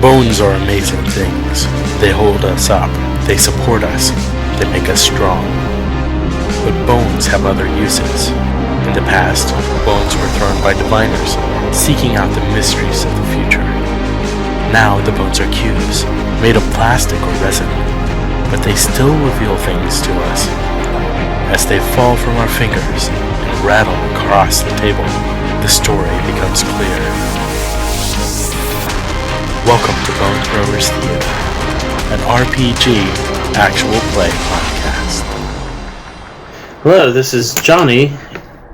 Bones are amazing things. They hold us up, they support us, they make us strong. But bones have other uses. In the past, bones were thrown by diviners, seeking out the mysteries of the future. Now the bones are cubes, made of plastic or resin, but they still reveal things to us. As they fall from our fingers and rattle across the table, the story becomes clear. Welcome to Bone Throwers Theater, an RPG actual play podcast. Hello, this is Johnny.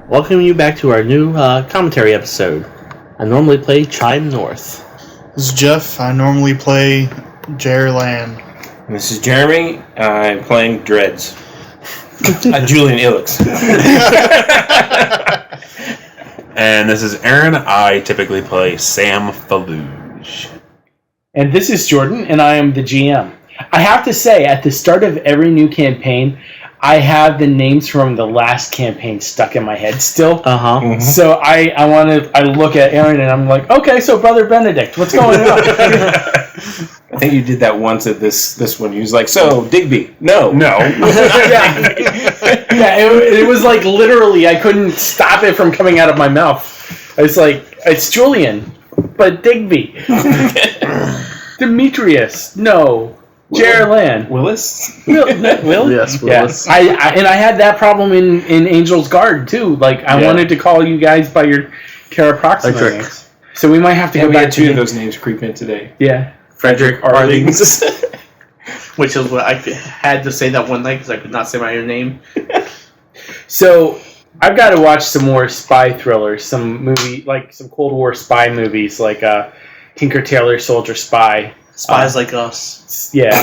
Welcoming you back to our new commentary episode. I normally play Chime North. This is Jeff. I normally play Jerr Lan. And this is Jeremy. I'm playing Dreads. Julian Illix. And this is Aaron. I typically play Sam Feluge. And this is Jordan, and I am the GM. I have to say, at the start of every new campaign, I have the names from the last campaign stuck in my head still. Mm-hmm. So I look at Aaron and I'm like, okay, so Brother Benedict, what's going on? I think you did that once at this one. He was like, so, Digby. No. Yeah, it was like literally, I couldn't stop it from coming out of my mouth. I was like, it's Julian, but Digby. Demetrius, no. Jerr Lan. Willis? Will? Yes, Willis. Yeah. I had that problem in Angel's Guard too. Like I wanted to call you guys by your Caraproxima names. So we might have to go back to two of those names creep in today. Yeah. Frederick Arlings. Which is what I had to say that one night because I could not say my own name. So I've got to watch some more spy thrillers, some Cold War spy movies, like Tinker Tailor Soldier Spy. Spies like us. Yeah.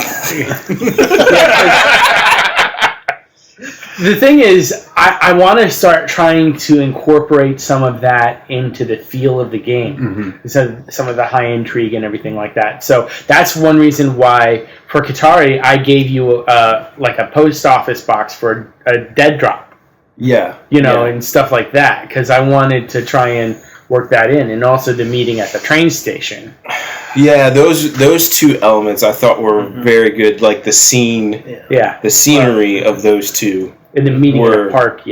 The thing is, I want to start trying to incorporate some of that into the feel of the game. So some of the high intrigue and everything like that. So that's one reason why, for Qatari, I gave you a post office box for a dead drop. Yeah. And stuff like that. Because I wanted to try and work that in. And also the meeting at the train station. Yeah, those two elements I thought were very good. Like the scene, the scenery of those two. In the meeting in the park,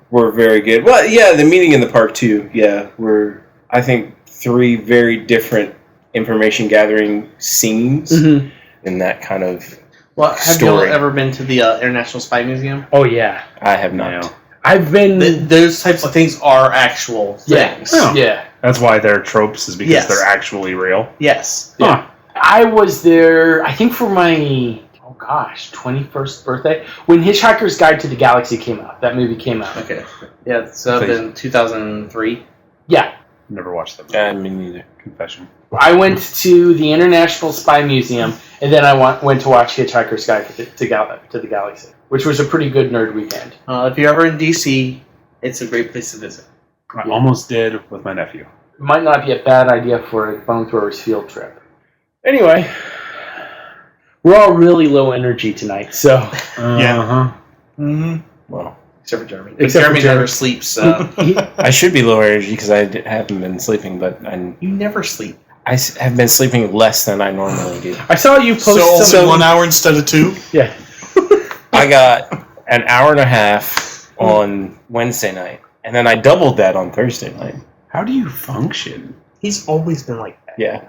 were very good. Well, yeah, the meeting in the park too. Yeah, were I think three very different information gathering scenes in that kind of. Well, have you ever been to the International Spy Museum? Oh yeah, I have not. No. I've been. Those types of things are actual things. Yeah. That's why they're tropes, is because they're actually real. Yes. Yeah. I was there, I think, for my 21st birthday when Hitchhiker's Guide to the Galaxy came out. That movie came out. Okay. Yeah, so then 2003. Yeah. Never watched them. Me neither. Confession. I went to the International Spy Museum, and then I went to watch Hitchhiker's Guide to the Galaxy, which was a pretty good nerd weekend. If you're ever in DC, it's a great place to visit. I almost did with my nephew. It might not be a bad idea for a Bone Throwers field trip. Anyway, we're all really low energy tonight, so... Well, except for Jeremy. Jeremy never sleeps, so... I should be low energy because I haven't been sleeping, but You never sleep. I have been sleeping less than I normally do. I saw you post So 1 hour instead of 2? Yeah. I got an hour and a half on Wednesday night, and then I doubled that on Thursday night. How do you function? He's always been like that. Yeah.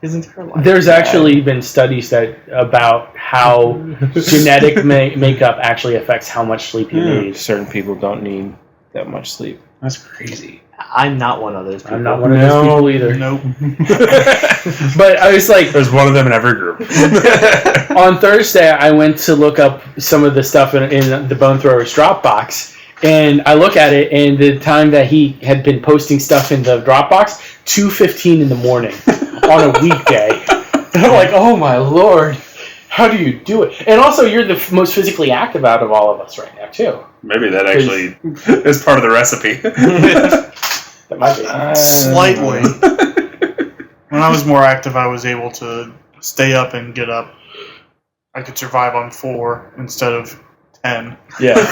His entire life. There's actually been studies about how genetic makeup actually affects how much sleep you need. Certain people don't need that much sleep. That's crazy. I'm not one of those people. I'm not one of those people either. Nope. But I was like... There's one of them in every group. On Thursday, I went to look up some of the stuff in the Bone Throwers Dropbox, and I look at it, and the time that he had been posting stuff in the Dropbox, 2:15 in the morning on a weekday. And I'm like, oh my lord, how do you do it? And also, you're the most physically active out of all of us right now, too. Maybe that actually is part of the recipe. That might be. Slightly. When I was more active, I was able to stay up and get up. I could survive on 4 instead of 10. Yeah.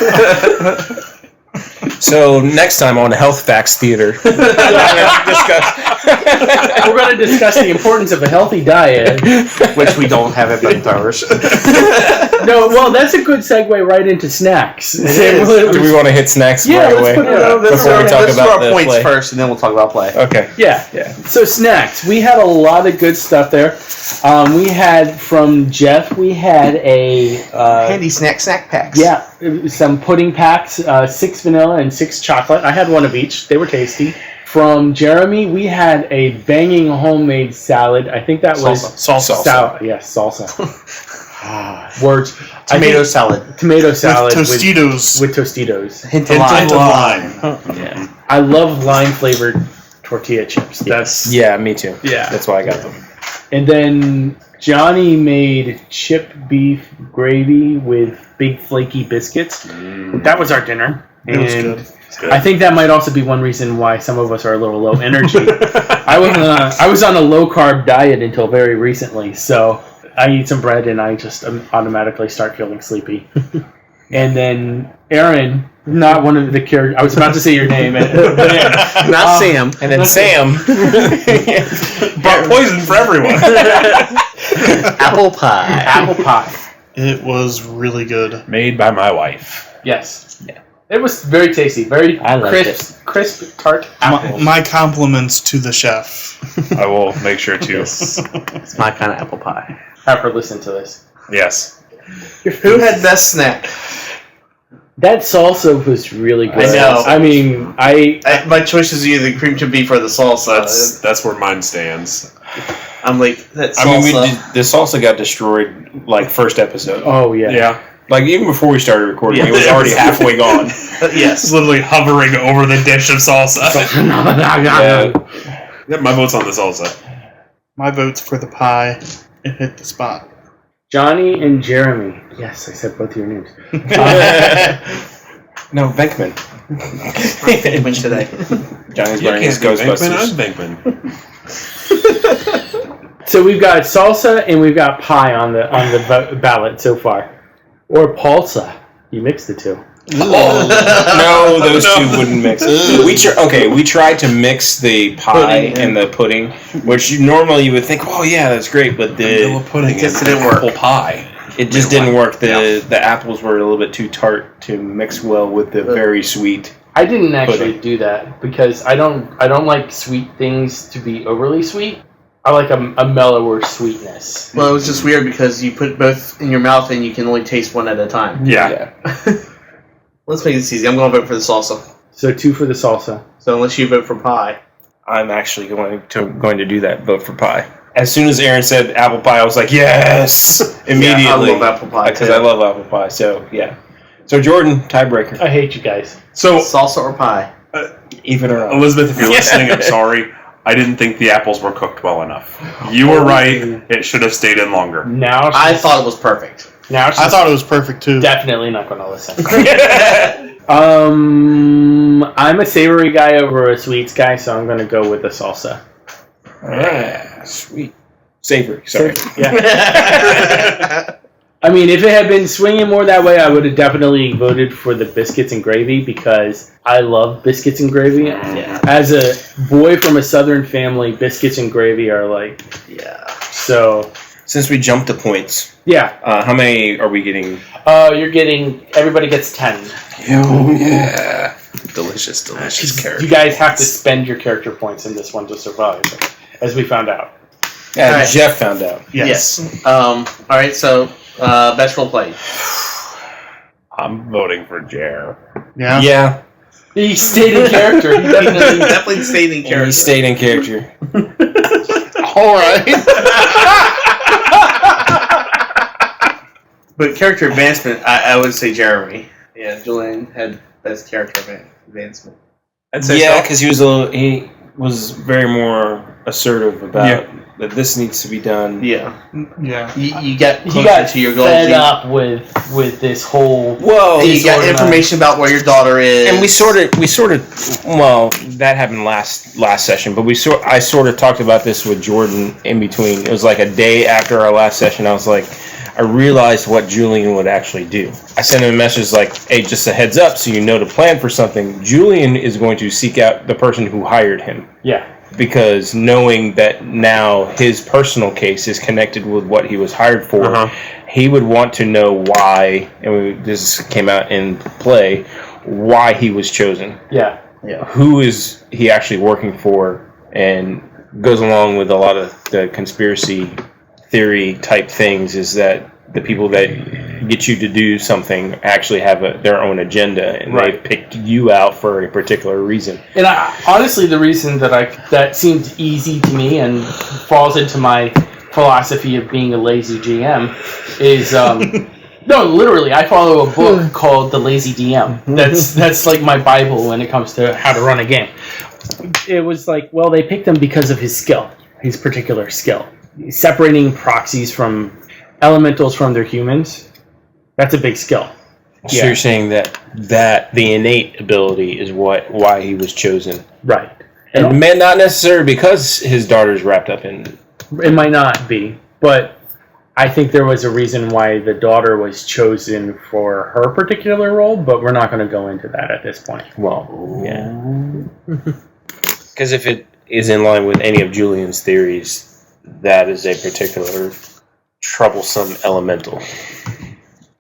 So next time on Health Facts Theater, we're going to discuss We're going to discuss the importance of a healthy diet. Which we don't have at Bentowers. No, well, that's a good segue right into snacks. Do we want to hit snacks Yeah, right let's away? put it on Before we talk let's do about our the points play. first, and then we'll talk about play. Okay. Yeah. So snacks. We had a lot of good stuff there. We had from Jeff. We had a Handy snack packs. yeah, some pudding packs, 6 vanilla and 6 chocolate. I had one of each. They were tasty. From Jeremy, we had a banging homemade salad. I think that was Salsa. Yes, salsa. Words. Tomato salad. Tomato salad With Tostitos. with Tostitos. Hint Hint of of lime. lime. Yeah. I love lime flavored tortilla chips. That's Yeah, me too. Yeah. That's why I got them. And then Johnny made chip beef gravy with big flaky biscuits. That was our dinner. It was And good. I think that might also be one reason why some of us are a little low energy. I was on a low carb diet until very recently, so I eat some bread and I just automatically start feeling sleepy. And then Aaron, not one of the characters. I was about to say your name, Not Sam. And then Sam. Brought poison for everyone. Apple pie. Apple pie. It was really good. Made by my wife. Yes. Yeah. It was very tasty. Very I liked crisp, tart apples. My compliments to the chef. I will make sure to. It's my kind of apple pie. Have her listen to this. Yes. Who had best snack? That salsa was really good. I know. I mean, My choice is either the cream chip beef or the salsa. That's where mine stands. I'm like, that salsa. I mean, the salsa got destroyed like first episode. oh yeah. Yeah. Like even before we started recording, Yeah. it was already halfway gone. Yes. It's literally hovering over the dish of salsa. Yeah. Yeah, my vote's on the salsa. My vote's for the pie. It hit the spot. Johnny and Jeremy. Yes, I said both of your names. No, Venkman. Win today. Johnny's You wearing his can't be Ghostbusters. Venkman. So we've got salsa and we've got pie on the ballot so far, or palsa. You mix the two. No, those two wouldn't mix. We tried to mix the pie Pudding, and the pudding, which normally you would think, oh yeah, that's great, but Vanilla pudding just and didn't work. apple pie. it just didn't work. The apples were a little bit too tart to mix well with the very sweet. I didn't actually Pudding. do that because I don't like sweet things to be overly sweet. I like a mellower sweetness. Well, it was just weird because you put both in your mouth and you can only taste one at a time. Yeah. Let's make this easy. I'm going to vote for the salsa. So 2 for the salsa. So unless you vote for pie. I'm actually going to do that. Vote for pie. As soon as Aaron said apple pie, I was like, yes, immediately. Yeah, I love apple pie because too. I love apple pie. So yeah. So Jordan, tiebreaker. I hate you guys. So, Salsa or pie? Even or odd. Elizabeth, if you're listening, I'm sorry. I didn't think the apples were cooked well enough. You were right. It should have stayed in longer. Now I thought it was perfect. Now she's I thought it was perfect too. definitely not going to listen. I'm a savory guy over a sweets guy, so I'm going to go with the salsa. All right, sweet, savory. Sorry. Yeah. I mean, if it had been swinging more that way, I would have definitely voted for the biscuits and gravy because I love biscuits and gravy. Yeah. As a boy from a southern family, biscuits and gravy are like, Yeah. so, Since we jumped the points, yeah. how many are we getting? Everybody gets 10. Oh yeah, delicious character. You guys have to spend your character points in this one to survive, as we found out. Yeah, All right. Jeff found out. Yes. All right, so best role play. I'm voting for Jerr. Yeah. Yeah, He stayed in character. He definitely. Definitely stayed in and character. he stayed in character. All right. But character advancement, I would say Jeremy. Yeah, Julian had best character advancement. I'd say Yeah, so. because he was very more assertive about that this needs to be done. Yeah. Yeah. You got He closer got to your goals. fed up with this whole. Whoa, You got disorganized. information about where your daughter is. and we sort of well, that happened last session, but I sort of talked about this with Jordan in between. It was like a day after our last session. I was like, I realized what Julian would actually do. I sent him a message like, hey, just a heads up so you know to plan for something. Julian is going to seek out the person who hired him. Yeah. because knowing that now his personal case is connected with what he was hired for, he would want to know why, and this came out in play, why he was chosen. Yeah. Who is he actually working for, and goes along with a lot of the conspiracy theory type things, is that the people that get you to do something actually have their own agenda, and they picked you out for a particular reason. And honestly, the reason that seems easy to me and falls into my philosophy of being a lazy GM is no, literally, I follow a book called The Lazy DM. That's like my Bible when it comes to how to run a game. It was like, well, they picked him because of his skill, his particular skill, separating proxies from elementals from their humans. That's a big skill. So you're saying that the innate ability is why he was chosen, right? And not necessarily because his daughter's wrapped up in. It might not be, but I think there was a reason why the daughter was chosen for her particular role, but we're not going to go into that at this point. Well, yeah. Because if it is in line with any of Julian's theories, that is a particular troublesome elemental.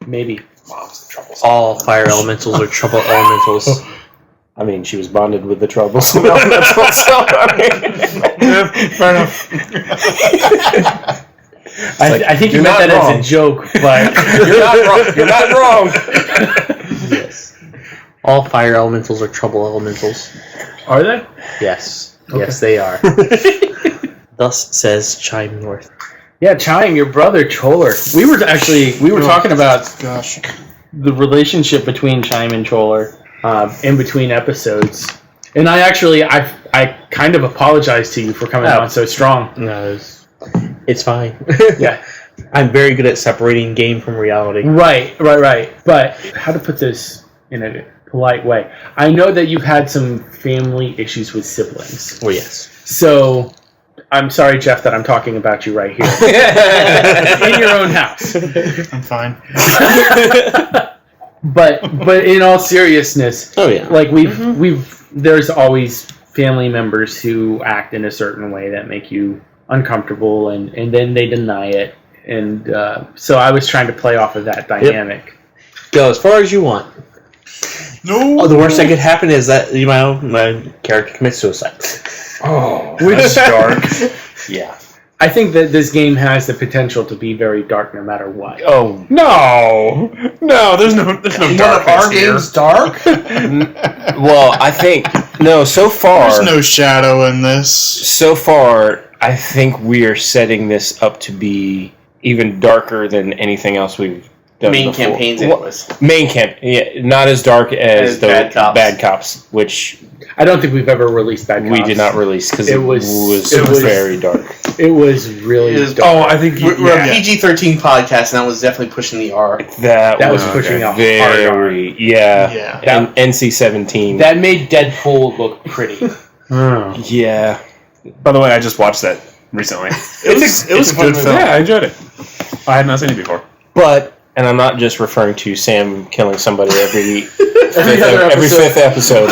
Maybe. All fire elementals are trouble elementals. I mean, she was bonded with the troublesome elemental, so Fair enough. I think you meant that as a joke, but you're not wrong. You're not wrong. Yes. All fire elementals are trouble elementals. Are they? Yes. Okay. Yes, they are. Thus says Chime North. Yeah, Chime, your brother Choler. We were talking about the relationship between Chime and Choler in between episodes, and I kind of apologize to you for coming on so strong. No, it's fine. Yeah. I'm very good at separating game from reality. Right. But how to put this in a polite way? I know that you've had some family issues with siblings. Oh, yes. So I'm sorry, Jeff, that I'm talking about you right here. In your own house. I'm fine. But in all seriousness, like there's always family members who act in a certain way that make you uncomfortable, and then they deny it, and so I was trying to play off of that dynamic. Go as far as you want. No. Oh, the worst that could happen is that my character commits suicide. Oh, Which is dark. Yeah. I think that this game has the potential to be very dark no matter what. Oh No, there's no darkness here. dark? well, I think so far There's no shadow in this. So far, I think we are setting this up to be even darker than anything else we've done Main before. campaigns, anyways. Main camp, yeah, not as dark as the Bad Cops, which I don't think we've ever released Bad Cops. we did not release because it was very dark. It was really dark. Oh, I think We're a PG-13 podcast, and that was definitely pushing the R. That was pushing a hard very R. Yeah. And NC-17. That made Deadpool look pretty. Yeah. By the way, I just watched that recently. It was a good film. Yeah, I enjoyed it. I had not seen it before. But, and I'm not just referring to Sam killing somebody every fifth fifth episode.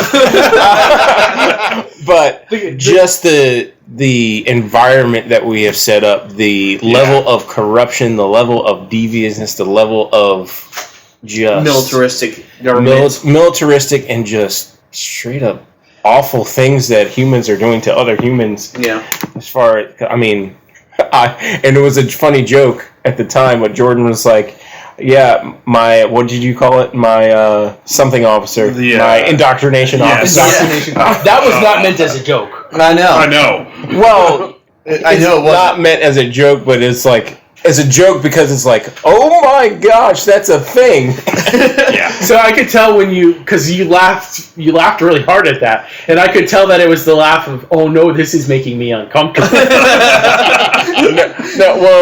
But just the environment that we have set up, the level of corruption, the level of deviousness, the level of just Militaristic government. militaristic and just straight up awful things that humans are doing to other humans. Yeah. As far as, I mean, and it was a funny joke at the time when Jordan was like, yeah, my, what did you call it? My something officer. My indoctrination officer. That was not meant as a joke. I know. Well, I know it wasn't. not meant as a joke, but it's like, as a joke because it's like, oh my gosh, that's a thing. Yeah. So I could tell when because you laughed really hard at that, and I could tell that it was the laugh of, oh no, this is making me uncomfortable. Well,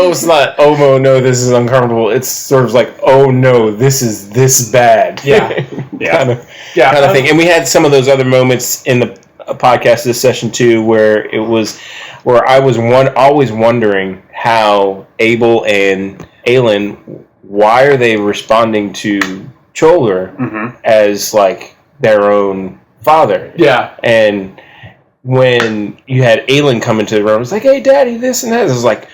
it was not, oh no, this is uncomfortable. It's sort of like, oh no, this is this bad. Yeah. kind of thing. And we had some of those other moments in the podcast this session too, where I was always wondering how Abel and Aelin, why are they responding to Choler as like their own father? Yeah. And when you had Aelin come into the room, it's like, hey, Daddy, this and that. It was like,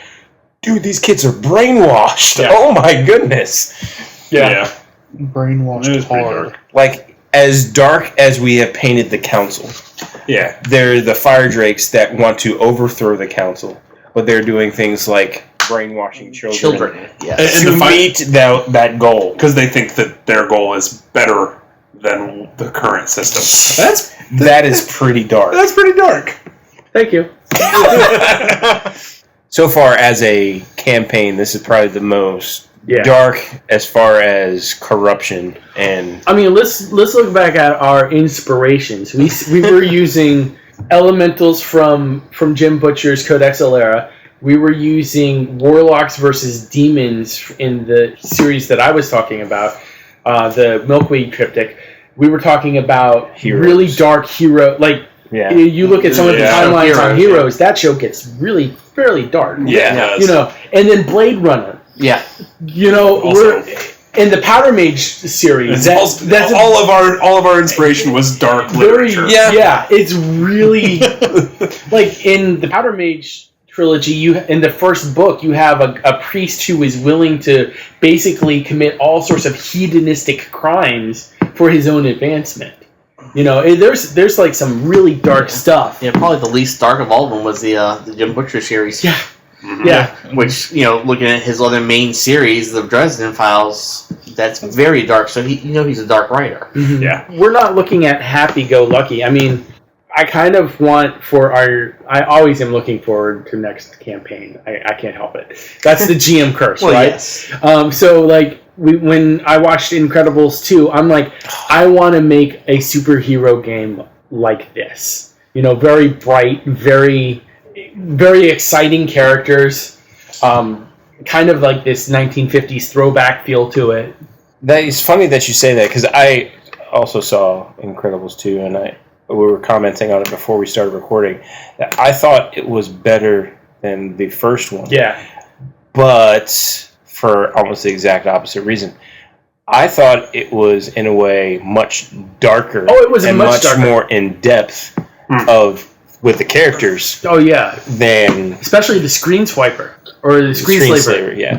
dude, these kids are brainwashed. Yeah. Oh my goodness. Yeah. Brainwashed It was pretty hard. dark. Like, as dark as we have painted the council, Yeah. they're the fire drakes that want to overthrow the council, but they're doing things like brainwashing children, Yes. to And the meet that goal. Because they think that their goal is better than the current system. That is pretty dark. That's pretty dark. Thank you. So far as a campaign, this is probably the most Yeah. dark as far as corruption and I mean, let's look back at our inspirations. We were using elementals from Jim Butcher's Codex Alera. We were using warlocks versus demons in the series that I was talking about, the Milkweed Triptych. We were talking about Heroes. really dark hero. Like, you look at some of the Yeah. timelines on Heroes, Heroes, that show gets really fairly dark. Yeah. You know, and then Blade Runner. Yeah. You know, Also- we're in the Powder Mage series. That's all of our inspiration was dark very literature. yeah. It's really like in the Powder Mage trilogy. In the first book, you have a priest who is willing to basically commit all sorts of hedonistic crimes for his own advancement. You know, there's like some really dark stuff. Yeah, probably the least dark of all of them was the Jim Butcher series. Yeah. Mhm. Yeah. Which, looking at his other main series, the Dresden Files, that's very dark. So he's a dark writer. Mhm. Yeah. We're not looking at happy-go-lucky. I mean, I kind of want I always am looking forward to next campaign. I can't help it. That's the GM curse, Well, right? yes. So, like, when I watched Incredibles 2, I'm like, I want to make a superhero game like this. You know, very bright, very, very exciting characters. Kind of like this 1950s throwback feel to it. that is funny that you say that because I also saw Incredibles 2 and we were commenting on it before we started recording. That I thought it was better than the first one. Yeah. But for almost the exact opposite reason. I thought it was, in a way, much darker. Oh, it was and much darker. more in depth with the characters Oh, yeah. than Especially the screen swiper. Or the screen slaver. Yeah.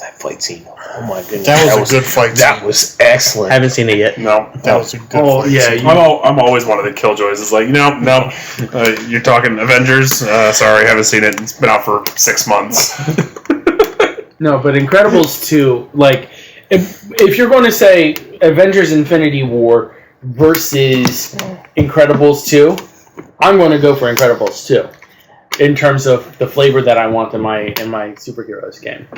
That fight scene. Oh my goodness. That was a good fight That scene. was excellent. I haven't seen it yet. No. That was a good Oh, fight yeah. scene. I'm always one of the killjoys. It's like, no. You're talking Avengers? Sorry, haven't seen it. It's been out for 6 months. No, but Incredibles 2, like, if you're going to say Avengers Infinity War versus Incredibles 2, I'm going to go for Incredibles 2 in terms of the flavor that I want in my superheroes game.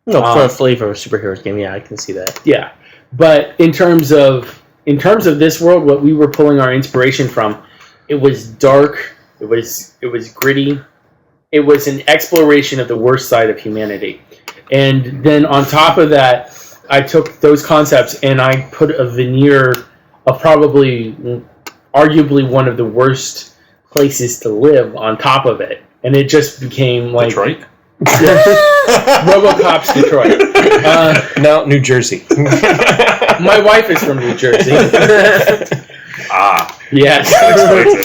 No, for a flavor of superheroes game, yeah, I can see that. Yeah, but in terms of this world, what we were pulling our inspiration from, it was dark, it was gritty, it was an exploration of the worst side of humanity. And then on top of that, I took those concepts and I put a veneer of arguably one of the worst places to live on top of it. And it just became like... Detroit? RoboCop's Detroit. No, New Jersey. My wife is from New Jersey. Yes.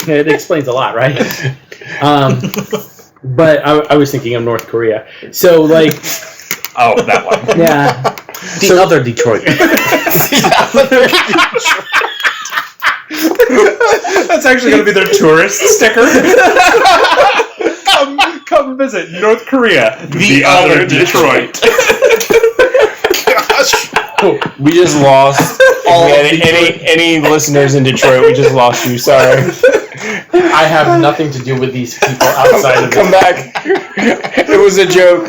It explains a lot, right? But I was thinking of North Korea. So, like... Oh, that one. Yeah. The other Detroit. That's actually going to be their tourist sticker. Come visit North Korea, the other Detroit. We just lost any listeners in Detroit. We just lost you. Sorry. I have nothing to do with these people outside of Come this. back. It was a joke.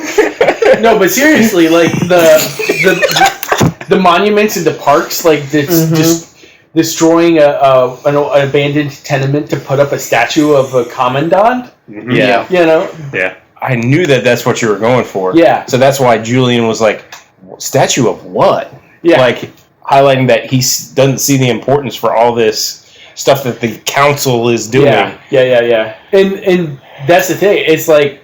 No, but seriously, like the monuments in the parks, like just destroying an abandoned tenement to put up a statue of a commandant. Yeah. You know. Yeah. I knew that's what you were going for. Yeah. So that's why Julian was like, statue of what? Yeah. Like, highlighting that he doesn't see the importance for all this stuff that the council is doing. Yeah. And that's the thing. It's like,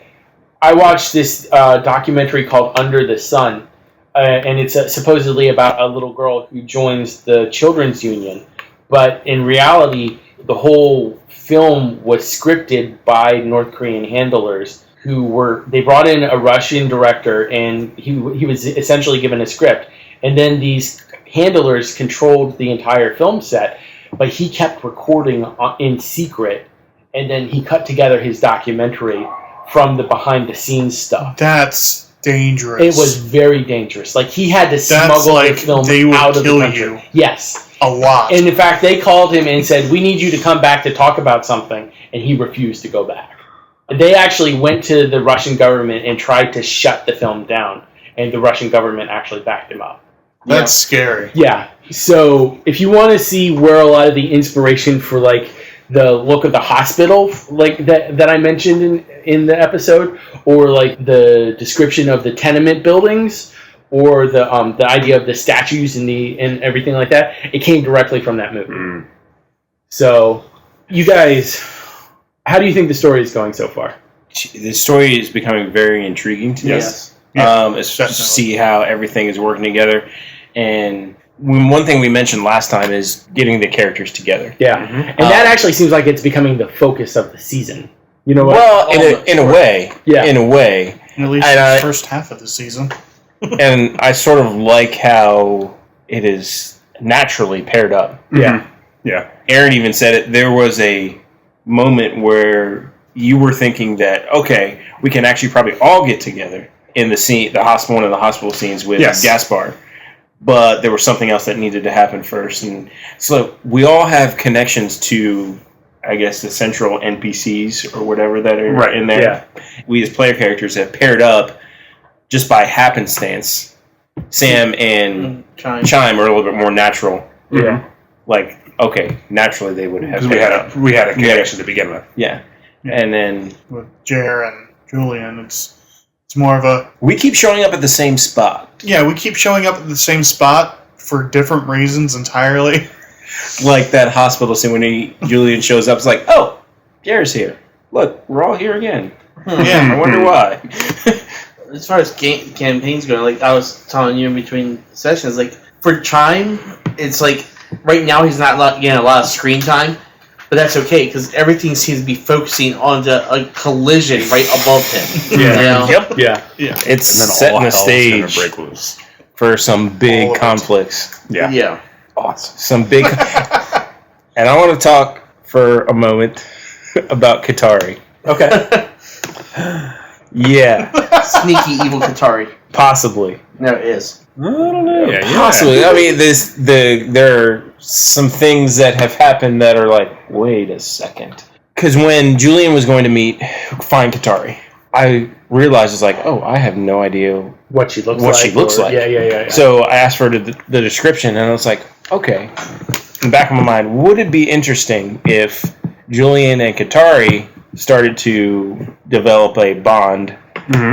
I watched this documentary called Under the Sun, and it's supposedly about a little girl who joins the children's union. But in reality, the whole film was scripted by North Korean handlers they brought in a Russian director, and he was essentially given a script, and then these handlers controlled the entire film set, but he kept recording in secret, and then he cut together his documentary from the behind the scenes stuff. That's dangerous. It was very dangerous. Like, he had to smuggle the film out of the country. You. Yes. A lot. And in fact, they called him and said, "We need you to come back to talk about something," and he refused to go back. They actually went to the Russian government and tried to shut the film down, and the Russian government actually backed him up. That's scary. Yeah. So if you want to see where a lot of the inspiration for like the look of the hospital, like that I mentioned in the episode, or like the description of the tenement buildings, or the idea of the statues and everything like that, it came directly from that movie. Mm. So, you guys, how do you think the story is going so far? The story is becoming very intriguing to me. Yes. To see how everything is working together. And one thing we mentioned last time is getting the characters together. Yeah. Mm-hmm. And that actually seems like it's becoming the focus of the season. You know what? Well, in a way. Yeah. In a way. At least the first half of the season. And I sort of like how it is naturally paired up. Yeah. Mm-hmm. Yeah. Aaron even said it. There was a moment where you were thinking that, okay, we can actually probably all get together in the scene, one of the hospital scenes with Gaspar. But there was something else that needed to happen first. And so we all have connections to, I guess, the central NPCs or whatever that are in there. Yeah. We as player characters have paired up just by happenstance. Sam and Chime are a little bit more natural. Yeah. Like, okay, naturally they would have. Because we had a connection to begin with. Yeah. And then with Jerr and Julian, it's more of a... We keep showing up at the same spot. Yeah, we keep showing up at the same spot for different reasons entirely. Like that hospital scene when Julian shows up, it's like, oh, Jerr's here. Look, we're all here again. Yeah, I wonder why. As far as campaigns go, like I was telling you in between sessions, like for Chime, it's like right now he's not getting a lot of screen time, but that's okay because everything seems to be focusing on a collision right above him. Yeah. You know? Yep. Yeah. It's setting the stage break loose for some big conflicts. Yeah. Yeah. Awesome. Some big. And I want to talk for a moment about Katari. Okay. Yeah. Sneaky evil Katari. Possibly. No, it is. I don't know. Yeah, possibly. Yeah. I mean, there are some things that have happened that are like, wait a second. Because when Julian was going to find Katari, I realized it's like, oh, I have no idea what she looks like. Yeah. So I asked for the description, and I was like, okay. In the back of my mind, would it be interesting if Julian and Katari started to develop a bond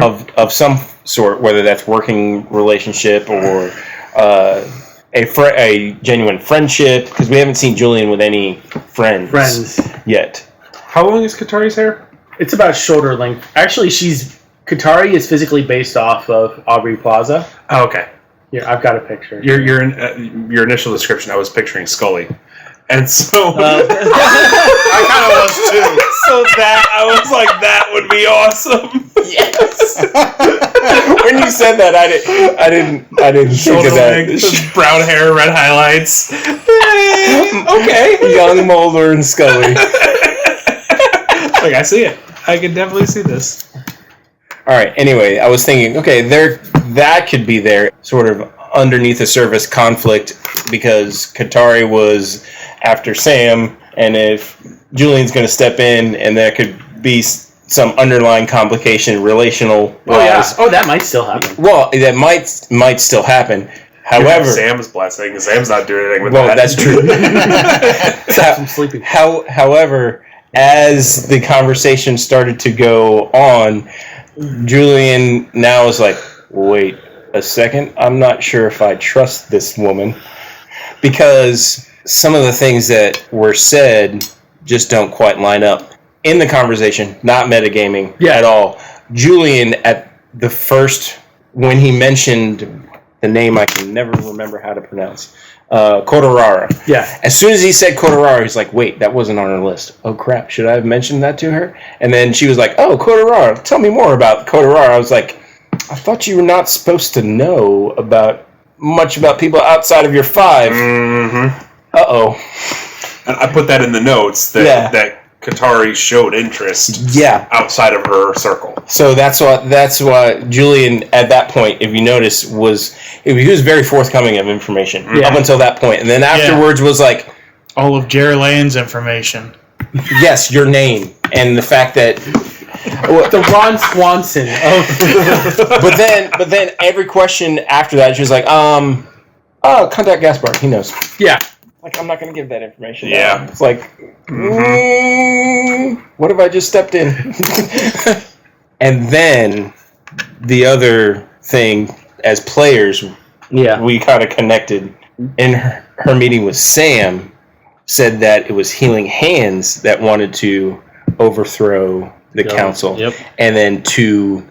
of some sort, whether that's working relationship or a genuine friendship? Because we haven't seen Julian with any friends yet. How long is Katari's hair? It's about shoulder length. Actually, Katari is physically based off of Aubrey Plaza. Oh, okay. Yeah, I've got a picture. Your initial description, I was picturing Scully, and so I kind of was too. So I was like, that would be awesome. Yes. When you said that, I didn't think of that. Brown hair, red highlights. Okay, young Mulder and Scully. Like, I see it. I can definitely see this. All right. Anyway, I was thinking, okay, that could be there, sort of underneath the surface conflict, because Katari was after Sam, and if Julian's going to step in, and there could be some underlying complication, relational wise. Oh, that might still happen. Well, that might still happen. However, Sam's blessing. Sam's not doing anything with that. Well, that's true. I'm sleeping. However, as the conversation started to go on, Julian now is like, wait a second, I'm not sure if I trust this woman, because some of the things that were said just don't quite line up in the conversation, not metagaming at all. Julian, at the first, when he mentioned the name I can never remember how to pronounce, Kotorara. Yeah. As soon as he said Kotorara, he's like, wait, that wasn't on our list. Oh, crap. Should I have mentioned that to her? And then she was like, oh, Kotorara. Tell me more about Kotorara. I was like, I thought you were not supposed to know much about people outside of your 5. Mm-hmm. Uh-oh. And I put that in the notes that Katari showed interest outside of her circle. So that's what Julian at that point, if you notice, he was very forthcoming of information up until that point, and then afterwards was like all of Jerr Lan's information. Yes, your name and the fact that the Ron Swanson. but then every question after that, she was like, contact Gaspard. He knows. Yeah. Like, I'm not going to give that information. Yeah. It's like, what have I just stepped in? And then the other thing, as players, we kind of connected. In her meeting with Sam, said that it was Healing Hands that wanted to overthrow the council. Yep. And then to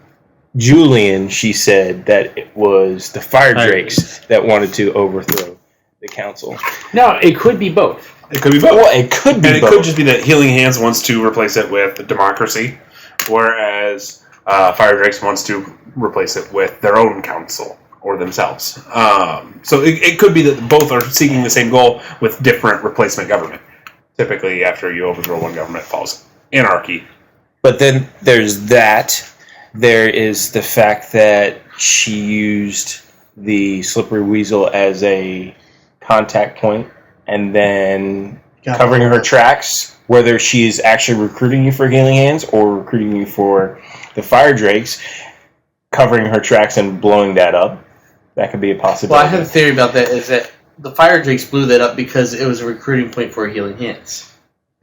Julian, she said that it was the Fire Drakes that wanted to overthrow the council. No, it could be both. It could be both. Well, it could be and it both. could just be that Healing Hands wants to replace it with Democracy, whereas Fire Drakes wants to replace it with their own council or themselves. So it could be that both are seeking the same goal with different replacement government. Typically, after you overthrow one government, follows anarchy. But then there's that. There is the fact that she used the Slippery Weasel as a contact point, and then covering her tracks, whether she's actually recruiting you for Healing Hands or recruiting you for the Fire Drakes, covering her tracks and blowing that up. That could be a possibility. Well, I have a theory about that, is that the Fire Drakes blew that up because it was a recruiting point for Healing Hands.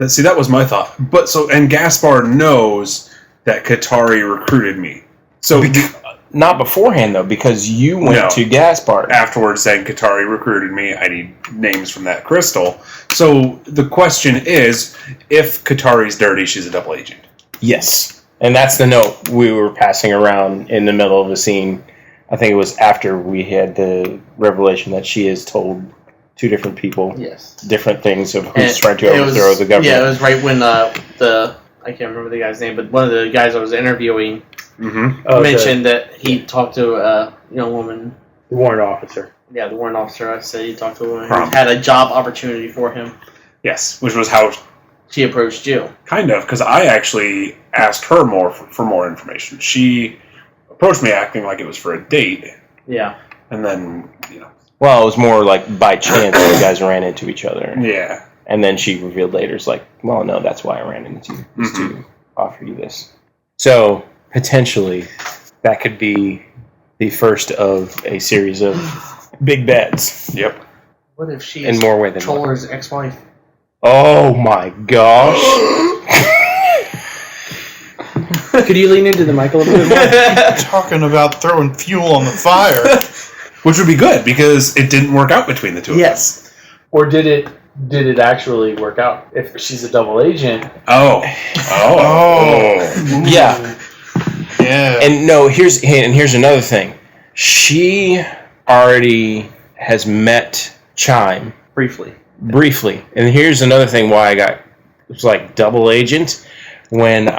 See, that was my thought. And Gaspard knows that Katari recruited me. So not beforehand, though, because you went to Gaspard. Afterwards saying Katari recruited me, I need names from that crystal. So the question is, if Katari's dirty, she's a double agent. Yes. And that's the note we were passing around in the middle of the scene. I think it was after we had the revelation that she has told 2 different people different things of who's trying to overthrow the government. Yeah, it was right when I can't remember the guy's name, but one of the guys I was interviewing mentioned that he talked to a young woman. The warrant officer. Yeah, the warrant officer. I said he talked to a woman who had a job opportunity for him. Yes, which was how she approached you. Kind of, because I actually asked her for more information. She approached me acting like it was for a date. Yeah. And then, Well, it was more like by chance you guys ran into each other. Yeah. And then she revealed later, it's like, well, no, that's why I ran into you, was to offer you this. So, potentially, that could be the first of a series of big bets. Yep. What if she's in more ways than one. Troller's ex-wife? Oh my gosh. Could you lean into the mic a little bit more? Talking about throwing fuel on the fire. Which would be good, because it didn't work out between the two of them. Yes. Or did it actually work out? If she's a double agent. Oh. Yeah. Yeah. And no, here's another thing. She already has met Chime Briefly. And here's another thing why it was like double agent. When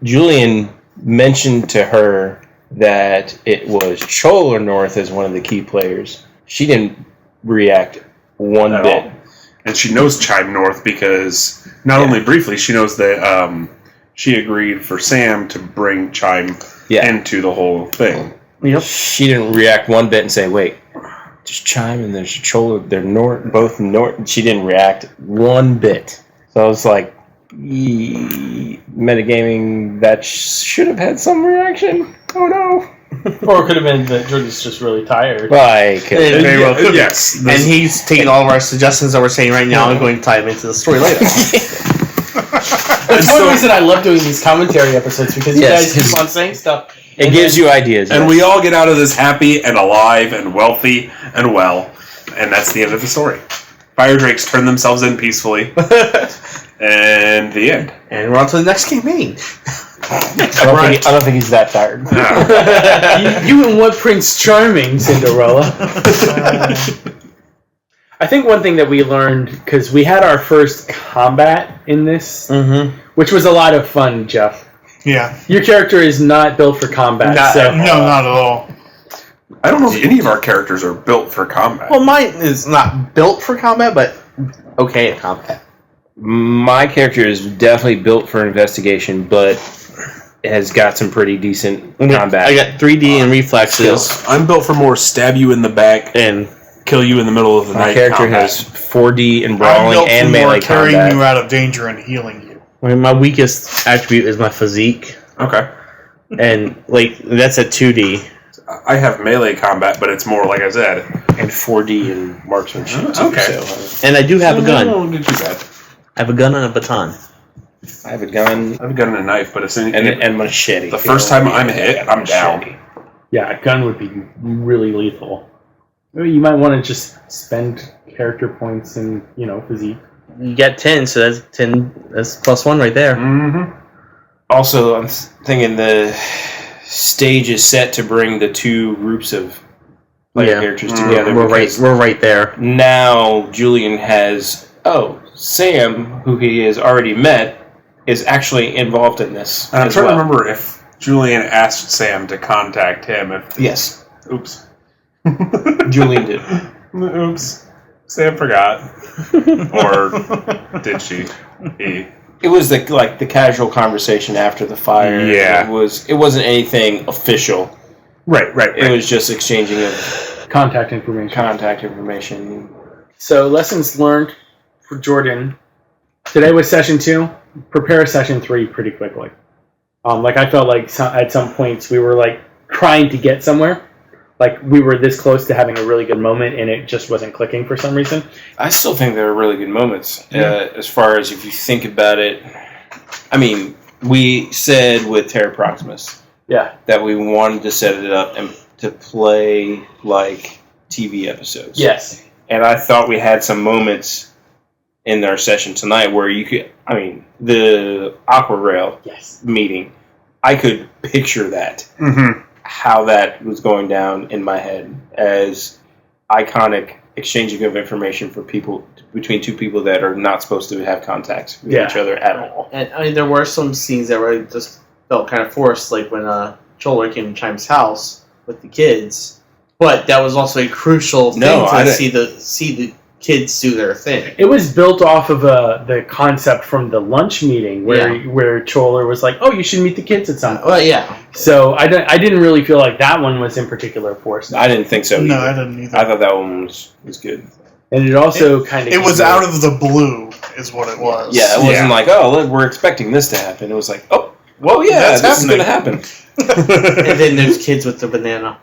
Julian mentioned to her that it was Choler North as one of the key players, she didn't react one bit. And she knows Chime North because, not only briefly, she knows that she agreed for Sam to bring Chime into the whole thing. Yep. She didn't react one bit and say, wait, there's Chime and there's Choler, they're both north. She didn't react one bit. So I was like, metagaming, that should have had some reaction. Oh no. Or it could have been that Jordan's just really tired. Like, Very well could be. Yes. And he's taking all of our suggestions that we're saying right now and going to tie them into the story later. That's one reason I love doing these commentary episodes, because you guys keep on saying stuff. It gives you ideas. And we all get out of this happy and alive and wealthy and well. And that's the end of the story. Fire Drakes turn themselves in peacefully. And the end. And we're on to the next campaign. I don't think he's that tired. You and what Prince Charming, Cinderella? I think one thing that we learned, because we had our first combat in this, which was a lot of fun, Jeff. Yeah. Your character is not built for combat. No, not at all. I don't know if any of our characters are built for combat. Well, mine is not built for combat, but okay at combat. My character is definitely built for investigation, but has got some pretty decent combat. I got 3D and reflexes. I'm built for more stab you in the back And kill you in the middle of the My night. character combat. has 4D and I'm brawling built and for more melee carrying combat. you out of danger and healing you. my weakest attribute is my physique. Okay. And, like, that's a 2D. I have melee combat, but it's more, like I said. And 4D and marksmanship. Okay. So, And I do have a gun. Oh, not too bad. I have a gun and a baton. I have a gun I have a gun and a knife, but as soon and machete. the first time I'm hit, I'm down. Yeah, a gun would be really lethal. You might want to just spend character points and, physique. You get 10, so that's 10. That's +1 right there. Mm-hmm. Also, I'm thinking the stage is set to bring the two groups of player characters together. We're because right there. Now Julian has Sam, who he has already met, is actually involved in this. And I'm as trying well. to remember if Julian asked Sam to contact him. Yes, Oops. Julian did. Oops. Sam forgot. Or did she? He. It was the casual conversation after the fire. Yeah. It wasn't anything official. Right. It was just exchanging of Contact information. contact information. So, lessons learned for Jordan. Today was session 2. Prepare session 3 pretty quickly. I felt like at some points we were trying to get somewhere. We were this close to having a really good moment, and it just wasn't clicking for some reason. I still think there are really good moments. As far as if you think about it, I mean, we said with Terra Proximus that we wanted to set it up and to play like TV episodes. Yes. And I thought we had some moments in our session tonight where you could, the Aqua Rail meeting, I could picture that. Mm-hmm. How that was going down in my head as iconic exchanging of information for people between two people that are not supposed to have contact with each other at all. And there were some scenes that were just felt kind of forced, like when Joel came to Chime's house with the kids. But that was also a crucial thing to see the kids do their thing. It was built off of the concept from the lunch meeting where Choler was like, "Oh, you should meet the kids at some point." Well, yeah. So I didn't really feel like that one was in particular forced. I didn't think so either. No, I didn't either. I thought that one was good. And it also kind of... It was out of the blue, is what it was. Yeah, it wasn't like, oh, we're expecting this to happen. It was like, oh, well, yeah, That's this is going to happen. And then there's kids with the banana.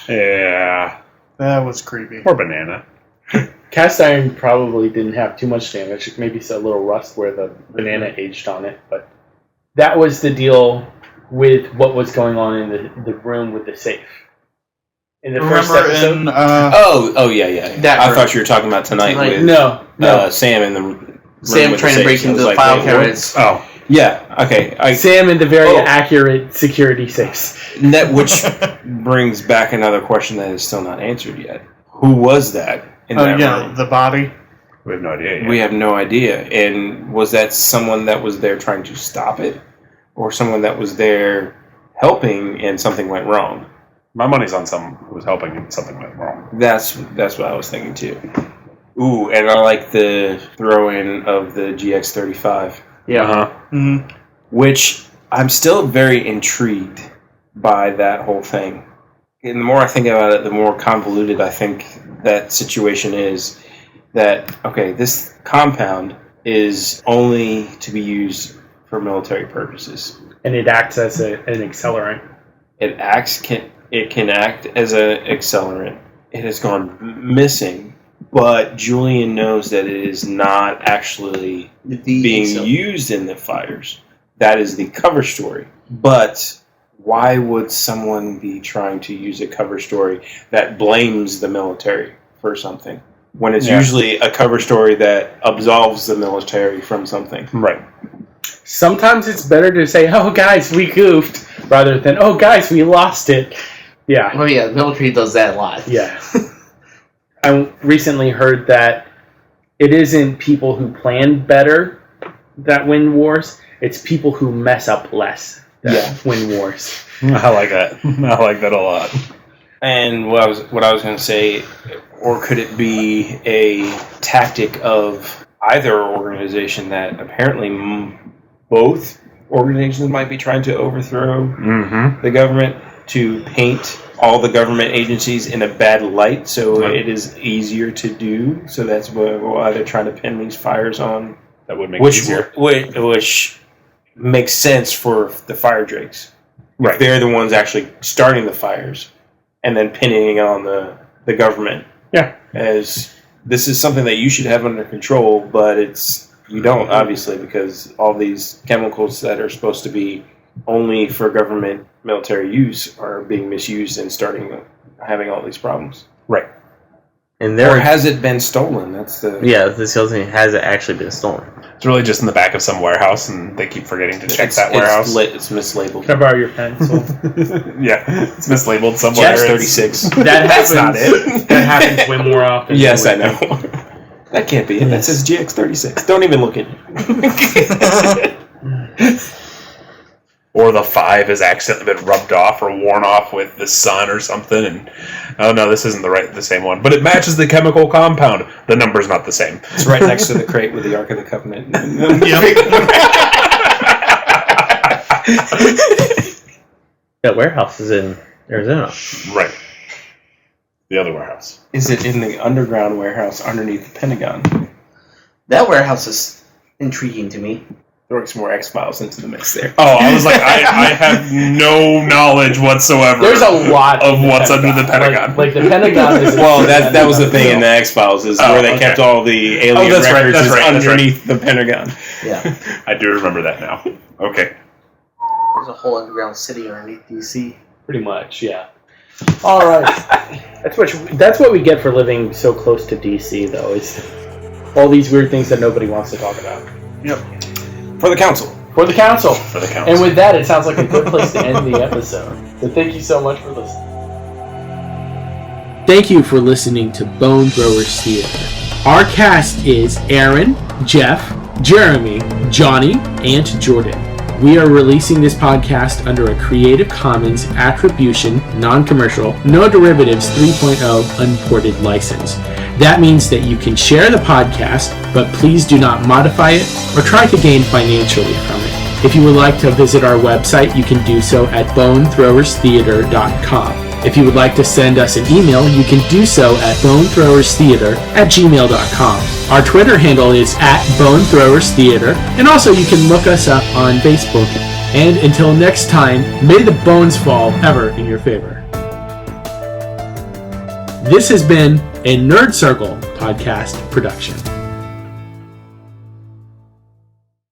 Yeah. That was creepy. Or banana. Cast iron probably didn't have too much damage. Maybe a little rust where the banana aged on it. But that was the deal with what was going on in the room with the safe. In the first episode? Yeah. I thought you were talking about tonight with No. Sam in the room. Sam with trying the to break safe. into I the was file like, wait, cabinets. Oh. Yeah, okay. Sam in the very accurate security safes. Which brings back another question that is still not answered yet. Who was that in that room? The body. We have no idea yet. We have no idea. And was that someone that was there trying to stop it? Or someone that was there helping and something went wrong? My money's on someone who was helping and something went wrong. That's what I was thinking too. Ooh, and I like the throw-in of the GX35. Yeah. Uh-huh. Mm-hmm. Which I'm still very intrigued by that whole thing. And the more I think about it, the more convoluted I think that situation is. That, okay, this compound is only to be used for military purposes. And it acts as an accelerant. It can act as an accelerant. It has gone missing, but Julian knows that it is not actually being used in the fires. That is the cover story. But why would someone be trying to use a cover story that blames the military for something? When it's usually a cover story that absolves the military from something. Right. Sometimes it's better to say, "Oh, guys, we goofed," rather than, "Oh, guys, we lost it." Yeah. Well, yeah, the military does that a lot. Yeah. I recently heard that it isn't people who plan better that win wars. It's people who mess up less that win wars. I like that. I like that a lot. And what I was going to say, or could it be a tactic of either organization that apparently both organizations might be trying to overthrow the government to paint all the government agencies in a bad light, so it is easier to do. So that's why they're trying to pin these fires on. That would make it easier. Which makes sense for the fire drakes. Right. They're the ones actually starting the fires and then pinning it on the government. Yeah. As this is something that you should have under control, but you don't, obviously, because all these chemicals that are supposed to be only for government military use are being misused and having all these problems. Right. And Or has it been stolen? That's the this other thing. Has it actually been stolen? It's really just in the back of some warehouse, and they keep forgetting to check that warehouse. It's mislabeled. Can I borrow your pencil? Yeah, it's mislabeled somewhere. Jack's 36. That That's happens. not it. That happens way more often. Yes, I than we know. think. That can't be it. That says GX36. Don't even look at it. Or the 5 has accidentally been rubbed off or worn off with the sun or something, and oh no, this isn't the same one. But it matches the chemical compound. The number's not the same. It's right next to the crate with the Ark of the Covenant. That warehouse is in Arizona. Right. The other warehouse. Is it in the underground warehouse underneath the Pentagon? That warehouse is intriguing to me. Throwing some more X-Files into the mix there. Oh, I was like, I have no knowledge whatsoever. There's a lot of what's under the Pentagon. Like the Pentagon is. Well, that was the thing in the X-Files is where they kept all the alien that's right, records that's right, that's underneath the Pentagon. Yeah. I do remember that now. Okay. There's a whole underground city underneath DC. Pretty much, yeah. All right. That's what we get for living so close to DC, though. Is all these weird things that nobody wants to talk about. Yep. For the council. For the council. For the council. And with that, it sounds like a good place to end the episode. So thank you so much for listening. Thank you for listening to Bone Throwers Theater. Our cast is Aaron, Jeff, Jeremy, Johnny, and Jordan. We are releasing this podcast under a Creative Commons Attribution, Non-Commercial, No Derivatives 3.0 Unported license. That means that you can share the podcast, but please do not modify it or try to gain financially from it. If you would like to visit our website, you can do so at bonethrowerstheater.com. If you would like to send us an email, you can do so at bonethrowerstheater@gmail.com. Our Twitter handle is @bonethrowerstheater, and also you can look us up on Facebook. And until next time, may the bones fall ever in your favor. This has been a Nerd Circle podcast production.